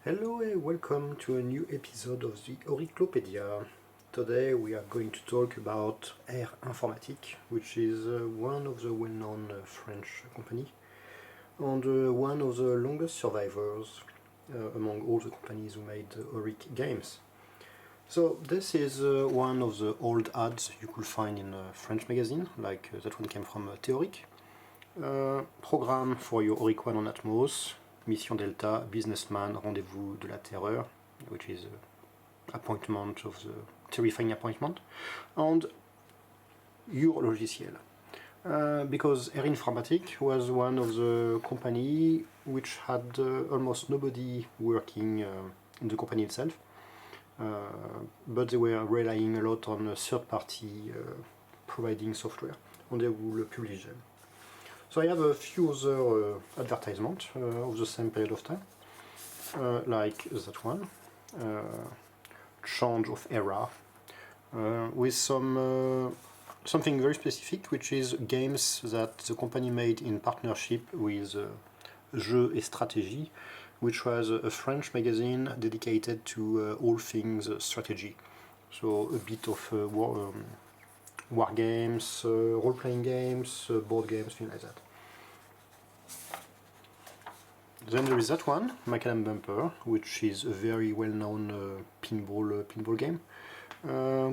Hello and welcome to a new episode of the Oriclopedia. Today we are going to talk about ERE Informatique, which is one of the well-known French company and one of the longest survivors among all the companies who made Oric games. So this is one of the old ads you could find in a French magazine, like that one came from Theoric. Programme for your Oric 1 on Atmos, Mission Delta, Businessman, Rendez-vous de la Terreur, which is appointment of the terrifying appointment, and your logiciel. Because ERE Informatique was one of the company which had almost nobody working in the company itself, but they were relying a lot on a third party providing software, and they will publish them. So I have a few other advertisements of the same period of time, like that one, change of era, with something very specific, which is games that the company made in partnership with Jeux et Stratégie, which was a French magazine dedicated to all things strategy. So a bit of war games, role-playing games, board games, things like that. Then there is that one, Macadam Bumper, which is a very well-known pinball game,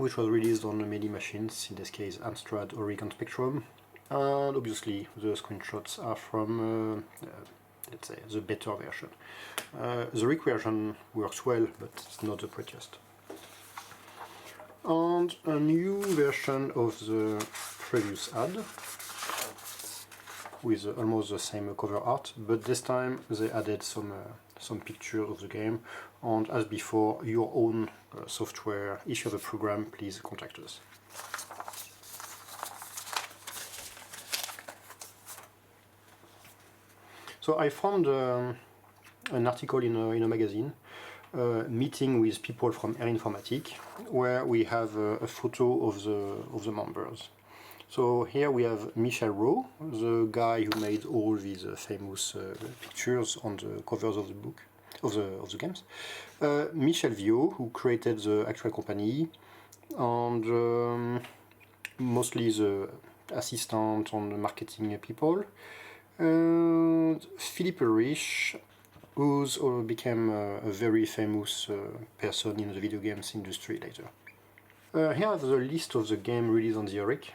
which was released on many machines, in this case Amstrad, Oric and Spectrum, and obviously the screenshots are from, let's say, the better version. The Oric version works well, but it's not the prettiest. And a new version of the previous ad, with almost the same cover art, but this time they added some pictures of the game, and as before, your own software. If you have a program, please contact us. So I found an article in a magazine, meeting with people from ERE Informatique, where we have a photo of the members. So here we have Michel Rho, the guy who made all these famous pictures on the covers of the book, of the games. Michel Viau, who created the actual company, and mostly the assistant and the marketing people. Philippe Ulrich, who became a very famous person in the video games industry later. Here I have the list of the game released on the Oric,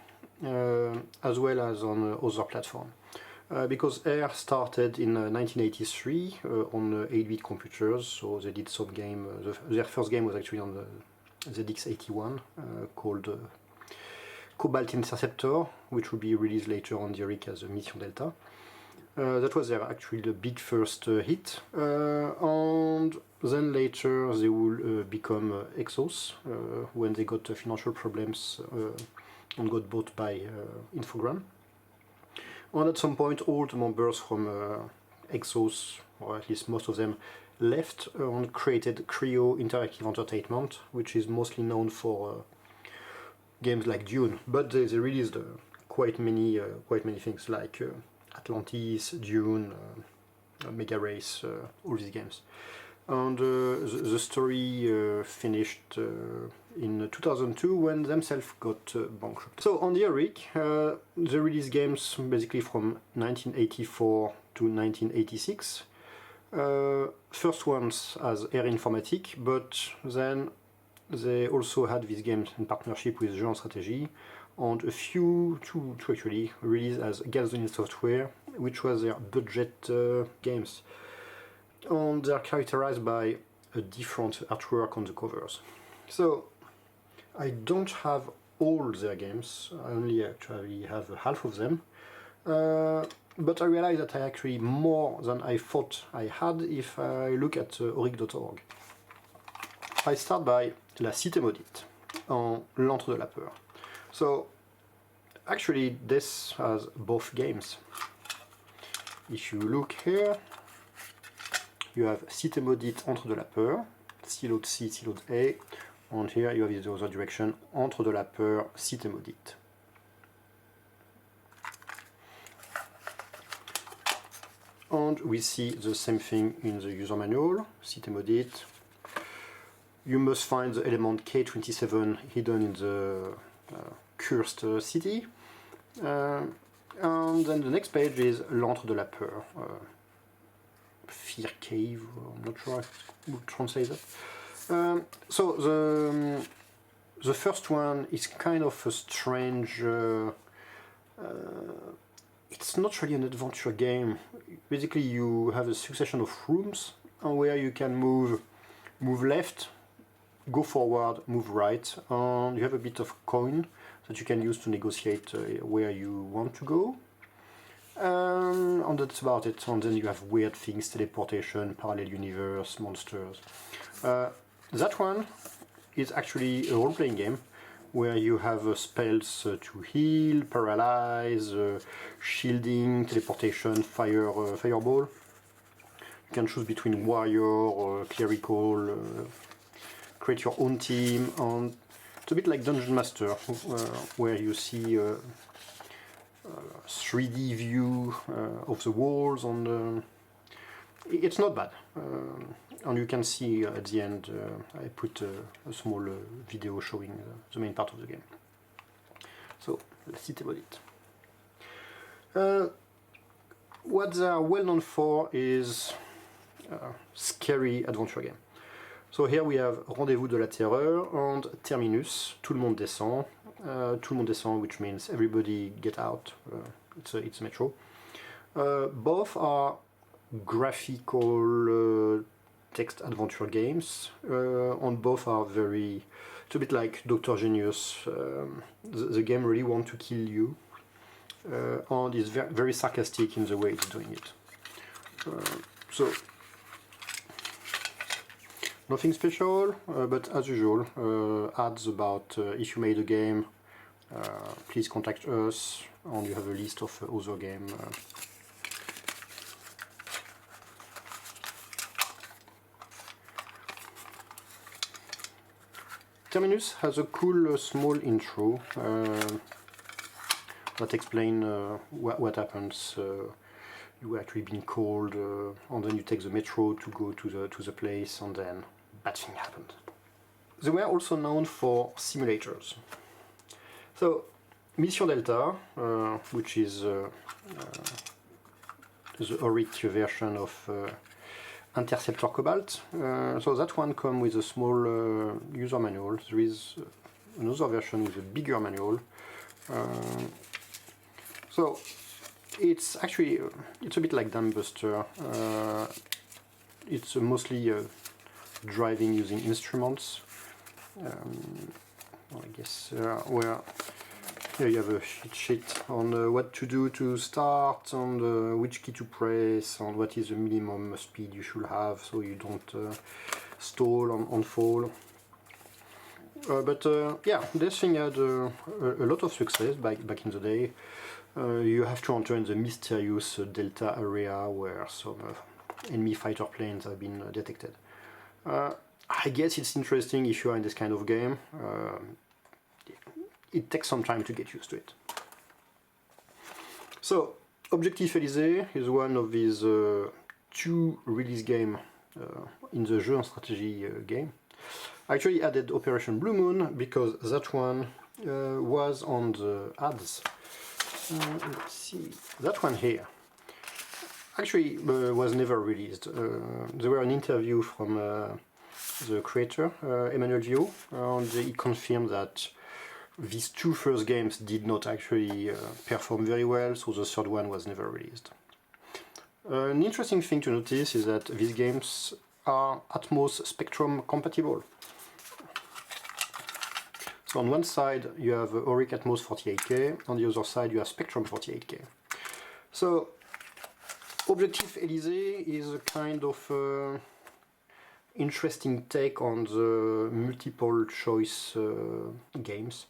as well as on other platforms. Because ERE started in 1983 on 8-bit computers, so they did some game. Their first game was actually on the ZX81 called Cobalt Interceptor, which will be released later on the Oric as a Mission Delta. That was actually the big first hit, and then later they will become Exxos when they got financial problems and got bought by Infogrames. And at some point all the members from Exxos, or at least most of them, left and created Creo Interactive Entertainment, which is mostly known for games like Dune, but they released quite many things like Atlantis, Dune, Mega Race, all these games. And the story finished in 2002 when themselves got bankrupt. So on the Oric, they released games basically from 1984 to 1986. First ones as ERE Informatique, but then they also had these games in partnership with Jeux et Stratégie, and a few, two actually, released as Gasoline Software, which was their budget games. And they are characterized by a different artwork on the covers. So I don't have all their games, I only actually have half of them, but I realize that I actually more than I thought I had if I look at oric.org. I start by La Cité Maudite, en L'Antre de la Peur. So actually this has both games. If you look here, you have Cité Maudite, Entre de la Peur, Siloed C, Siloed A, and here you have the other direction, Entre de la Peur, Cité Maudite. And we see the same thing in the user manual, system audit. You must find the element K27 hidden in the cursed city. And then the next page is L'Antre de la Peur, Fear Cave, I'm not sure I would translate that. So the first one is kind of a strange, it's not really an adventure game. Basically you have a succession of rooms where you can move left, go forward, move right, and you have a bit of coin that you can use to negotiate where you want to go. And that's about it. And then you have weird things, teleportation, parallel universe, monsters. That one is actually a role-playing game where you have spells to heal, paralyze, shielding, teleportation, fireball. You can choose between warrior or clerical, create your own team, and it's a bit like Dungeon Master, where you see 3D view of the walls, and it's not bad. And you can see at the end, I put a small video showing the main part of the game. So let's see about it. What they are well known for is scary adventure game. So here we have Rendez-vous de la Terreur and Terminus, Tout le monde descend. Tout le monde descend, which means everybody get out. It's a metro. Both are graphical text adventure games, and both are very, it's a bit like Dr. Genius. The game really wants to kill you, and is very sarcastic in the way it's doing it. So nothing special, but as usual, ads about if you made a game, please contact us, and you have a list of other games. Terminus has a cool small intro that explains what happens. You actually been called, and then you take the metro to go to the place, and then bad thing happened. They were also known for simulators. So Mission Delta, which is the Oric version of Intercepteur Cobalt. So that one comes with a small user manual. There is another version with a bigger manual. So it's actually it's a bit like Buster. It's mostly driving using instruments. I guess where here you have a cheat sheet on what to do to start, and which key to press, and what is the minimum speed you should have so you don't stall and fall. But yeah, this thing had a lot of success back in the day. You have to enter in the mysterious Delta area where some enemy fighter planes have been detected. I guess it's interesting if you are in this kind of game. It takes some time to get used to it. So, Objectif Élysée is one of these two release games in the Jeux en Stratégie game. I actually added Operation Blue Moon because that one was on the ads. Let's see, that one here actually was never released. There were an interview from the creator, Emmanuel Viau, and he confirmed that these two first games did not actually perform very well, so the third one was never released. An interesting thing to notice is that these games are Atmos Spectrum compatible. So on one side you have Oric Atmos 48K, on the other side you have Spectrum 48K. So Objectif Élysée is a kind of interesting take on the multiple choice games.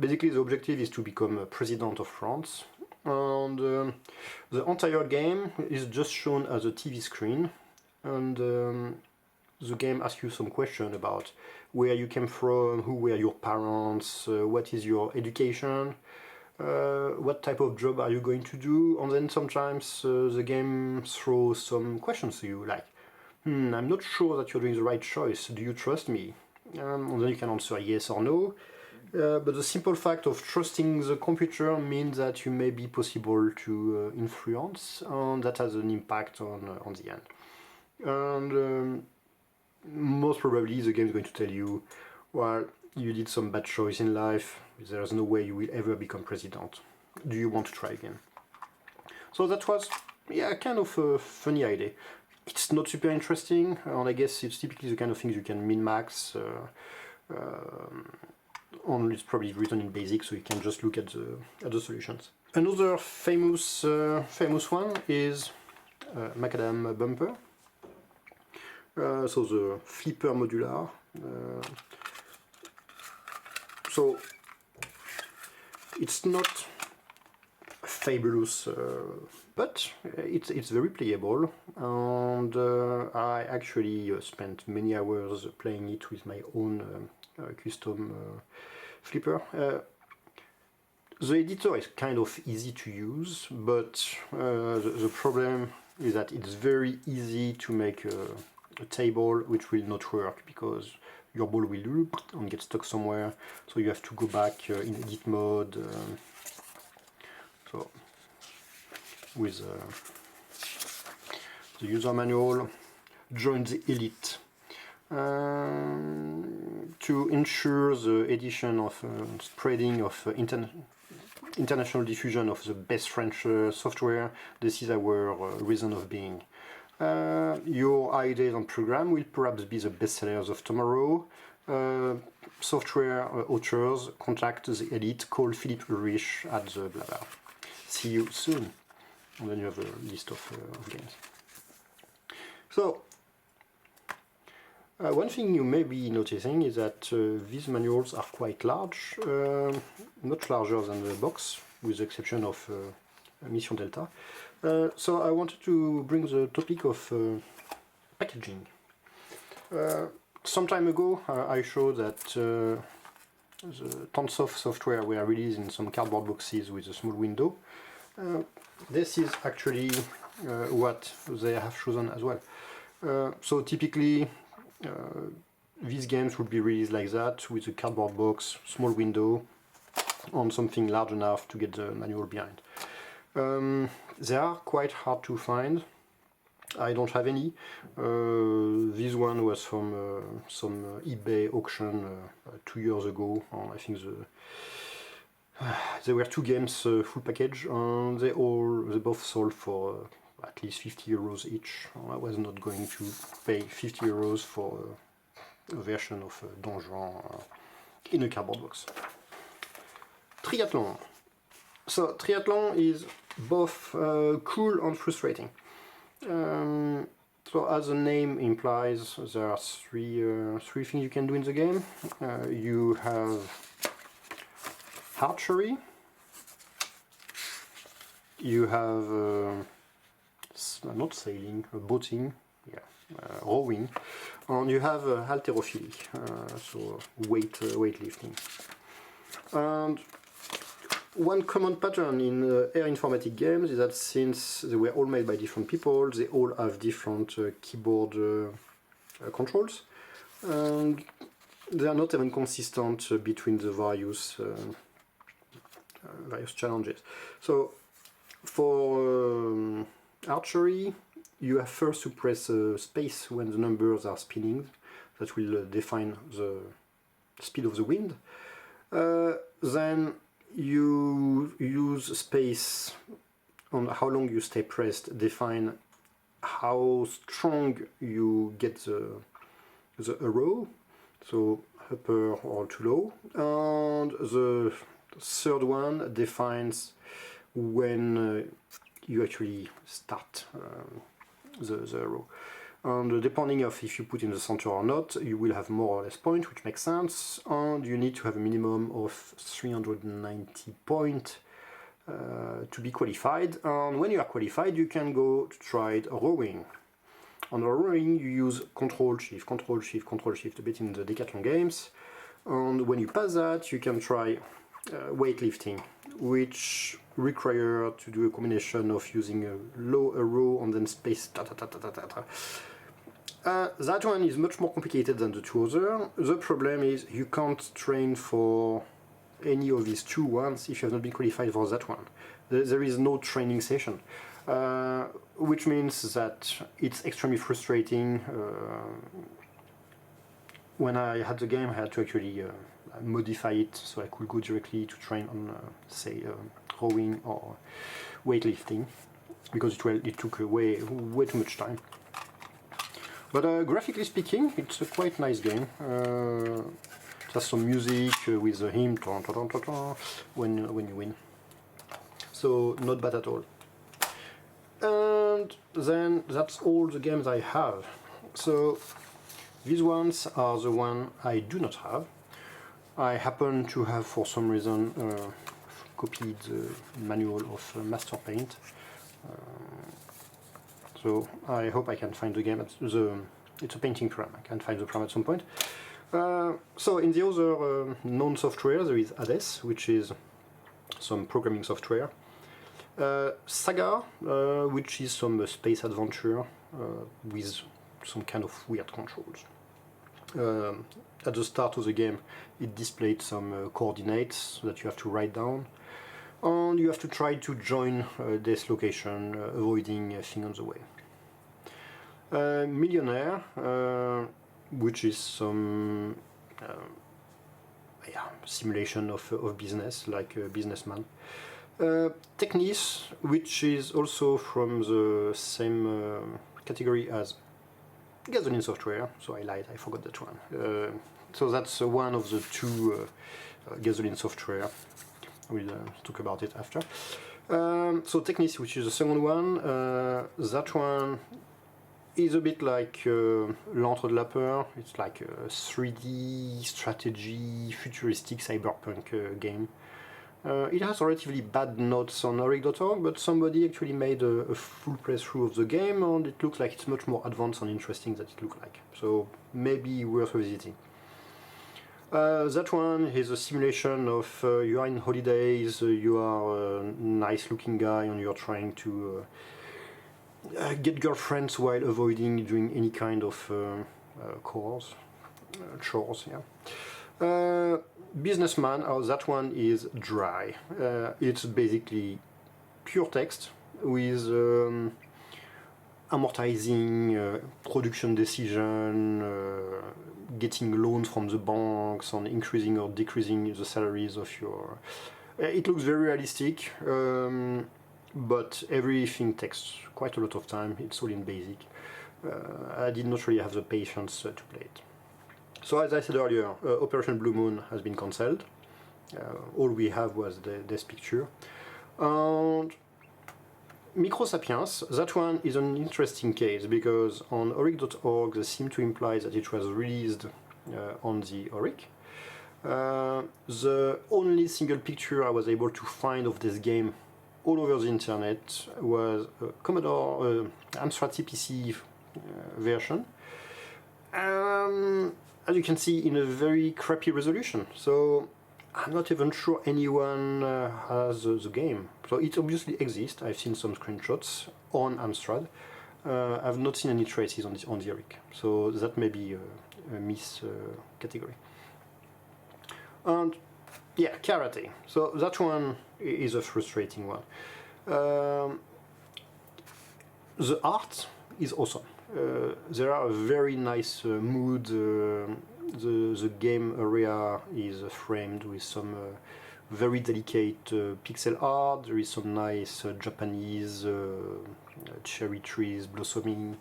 Basically the objective is to become president of France, and the entire game is just shown as a TV screen, and the game asks you some question about where you came from, who were your parents, what is your education, what type of job are you going to do, and then sometimes the game throws some questions to you, like, I'm not sure that you're doing the right choice, do you trust me? And then you can answer yes or no. But the simple fact of trusting the computer means that you may be possible to influence, and that has an impact on the end. And most probably the game is going to tell you, well, you did some bad choice in life, there's no way you will ever become president. Do you want to try again? So that was, yeah, kind of a funny idea. It's not super interesting, and I guess it's typically the kind of things you can min-max. Only it's probably written in BASIC, so you can just look at the solutions. Another famous one is Macadam Bumper. So the flipper modular. So it's not fabulous, but it's very playable, and I actually spent many hours playing it with my own custom flipper. The editor is kind of easy to use, but the problem is that it's very easy to make a table which will not work because your ball will loop and get stuck somewhere, so you have to go back in edit mode. So with the user manual, join the elite to ensure the edition of spreading of international diffusion of the best French software. This is our reason of being. Your ideas and program will perhaps be the bestsellers of tomorrow. Software authors contact the elite, call Philippe Ulrich at the blah blah. See you soon. And then you have a list of games. So, one thing you may be noticing is that these manuals are quite large, much larger than the box, with the exception of Mission Delta. So I wanted to bring the topic of packaging. Some time ago I showed that the tons of software were released in some cardboard boxes with a small window. This is actually what they have chosen as well. So typically these games would be released like that, with a cardboard box, small window, on something large enough to get the manual behind. They are quite hard to find. I don't have any. This one was from some eBay auction 2 years ago. I think there were 2 games full package, and they both sold for at least 50 euros each. I was not going to pay 50 euros for a version of Donjon in a cardboard box. Triathlon. So triathlon is both cool and frustrating. So as the name implies, there are three things you can do in the game. You have archery, you have not sailing, boating, rowing, and you have halterophilie, so weightlifting. And one common pattern in ERE Informatique games is that since they were all made by different people, they all have different keyboard controls, and they are not even consistent between the various challenges. So for archery, you have first to press space when the numbers are spinning. That will define the speed of the wind. Then you use space on how long you stay pressed, define how strong you get the arrow, so upper or too low, and the third one defines when you actually start the arrow. And depending on if you put in the center or not, you will have more or less points, which makes sense, and you need to have a minimum of 390 points to be qualified. And when you are qualified, you can go to try rowing. On rowing, you use Control-Shift, Control-Shift, Control-Shift a bit in the Decathlon games, and when you pass that, you can try weightlifting, which require to do a combination of using a low arrow and then space. That one is much more complicated than the two other. The problem is you can't train for any of these two ones if you have not been qualified for that one. There is no training session, which means that it's extremely frustrating. When I had the game, I had to actually modify it so I could go directly to train on, say, rowing or weightlifting, because it took way too much time. But graphically speaking, it's a quite nice game. It has some music with a hymn when you win. So not bad at all. And then that's all the games I have. So these ones are the ones I do not have. I happen to have, for some reason, copied the manual of Master Paint. So I hope I can find the game. It's a painting program. I can find the program at some point. So in the other known software, there is Hades, which is some programming software. Saga, which is some space adventure with some kind of weird controls. At the start of the game, it displayed some coordinates that you have to write down, and you have to try to join this location, avoiding a thing on the way. Millionaire, which is some simulation of business, like a businessman. Technis, which is also from the same category as gasoline software, so I lied, I forgot that one. So that's one of the two gasoline software. We'll talk about it after. So Technis, which is the second one, that one is a bit like L'Entre de la Peur. It's like a 3D strategy, futuristic cyberpunk game. It has relatively bad notes on Oric.org, but somebody actually made a full playthrough of the game, and it looks like it's much more advanced and interesting than it looks like. So maybe worth visiting. That one is a simulation of you are in holidays, you are a nice looking guy, and you're trying to get girlfriends while avoiding doing any kind of chores. Yeah. Businessman, that one is dry. It's basically pure text with amortizing production decision, getting loans from the banks, and increasing or decreasing the salaries of your... It looks very realistic, but everything takes quite a lot of time. It's all in basic. I did not really have the patience to play it. So as I said earlier, Operation Blue Moon has been cancelled. All we have was this picture. And Microsapiens, that one is an interesting case because on Oric.org they seem to imply that it was released on the Oric. The only single picture I was able to find of this game all over the internet was a Commodore Amstrad CPC version. As you can see, in a very crappy resolution. So I'm not even sure anyone has the game. So it obviously exists. I've seen some screenshots on Amstrad. I've not seen any traces on the Oric. So that may be a miss category. And yeah, karate. So that one is a frustrating one. The art is awesome. There are a very nice mood. The game area is framed with some very delicate pixel art. There is some nice Japanese cherry trees blossoming,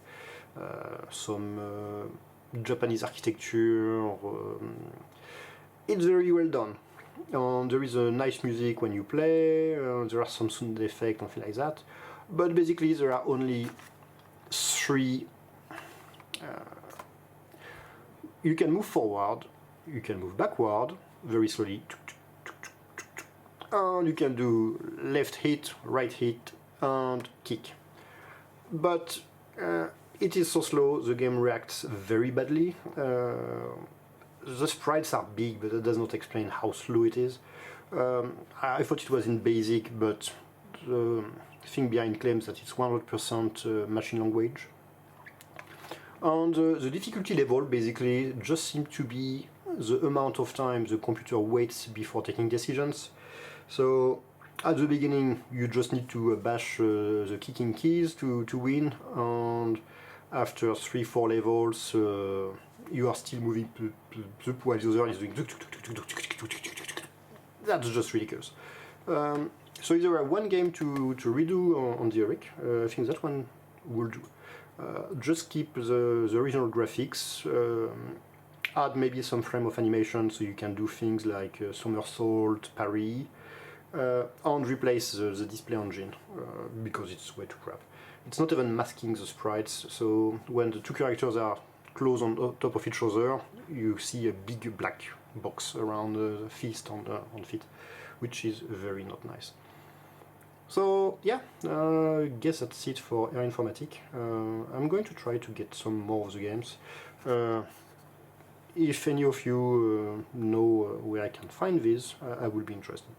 some Japanese architecture. It's very well done. There is a nice music when you play. There are some sound effects and things like that. But basically, there are only three. You can move forward, you can move backward very slowly, and you can do left hit, right hit, and kick. But it is so slow, the game reacts very badly. The sprites are big, but it does not explain how slow it is. I thought it was in BASIC, but the thing behind claims that it's 100% machine language. And the difficulty level basically just seems to be the amount of time the computer waits before taking decisions. So at the beginning you just need to bash the kicking keys to win, and after 3-4 levels you are still moving while the other is doing. That's just ridiculous. So if there were one game to redo on the Oric, I think that one will do. Just keep the original graphics, add maybe some frame of animation so you can do things like somersault, parry, and replace the display engine because it's way too crap. It's not even masking the sprites, so when the two characters are close on top of each other, you see a big black box around the fist on feet, which is very not nice. So yeah, I guess that's it for ERE Informatique. I'm going to try to get some more of the games. If any of you know where I can find these, I will be interested.